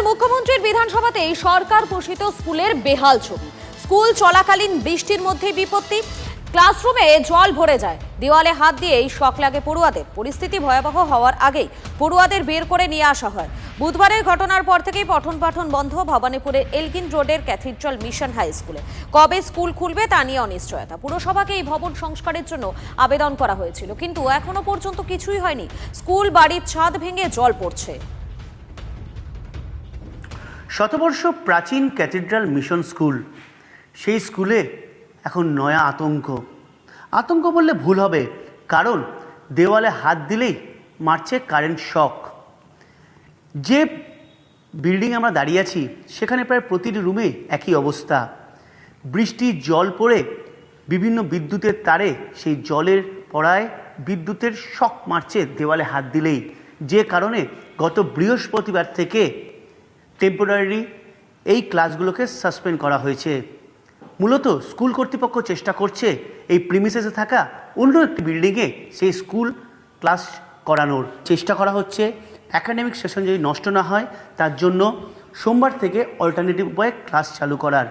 মুখ্যমন্ত্রীর বিধানসভাতেই সরকার পোষিত স্কুলের বেহাল ছবি। স্কুল চলাকালীন বৃষ্টির মধ্যেই বিপত্তি, ক্লাসরুমে জল ভরে যায়, দেওয়ালে হাত দিয়েই শক লাগে পড়ুয়াদের। পরিস্থিতি ভয়াবহ হওয়ার আগেই পড়ুয়াদের বের করে নিয়ে আসা হয়। বুধবারের ঘটনার পর থেকেই পঠন পাঠন বন্ধ ভবানীপুরের এলগিন রোডের ক্যাথিড্রাল মিশন হাই স্কুলে। কবে স্কুল খুলবে তা নিয়ে অনিশ্চয়তা। পুরসভাকে এই ভবন সংস্কারের জন্য আবেদন করা হয়েছিল, কিন্তু এখনো পর্যন্ত কিছুই হয়নি। স্কুল বাড়ির ছাদ ভেঙে জল পড়ছে। শতবর্ষ প্রাচীন ক্যাথিড্রাল মিশন স্কুল, সেই স্কুলে এখন নয়া আতঙ্ক বললে ভুল হবে, কারণ দেওয়ালে হাত দিলেই মারছে কারেন্ট শক। যে বিল্ডিং আমরা দাঁড়িয়ে আছি সেখানে প্রায় প্রতিটি রুমে একই অবস্থা। বৃষ্টির জল পড়ে বিভিন্ন বিদ্যুতের তারে সেই জলের পড়ায় বিদ্যুতের শক মারছে দেওয়ালে হাত দিলেই, যে কারণে গত বৃহস্পতিবার থেকে টেম্পোরারি এই ক্লাসগুলোকে সাসপেন্ড করা হয়েছে। মূলত স্কুল কর্তৃপক্ষ চেষ্টা করছে এই প্রিমিসেসে থাকা অন্য একটি বিল্ডিংয়ে সেই স্কুল ক্লাস করানোর চেষ্টা করা হচ্ছে। একাডেমিক সেশন যদি নষ্ট না হয় তার জন্য সোমবার থেকে অল্টারনেটিভ উপায়ে ক্লাস চালু করার।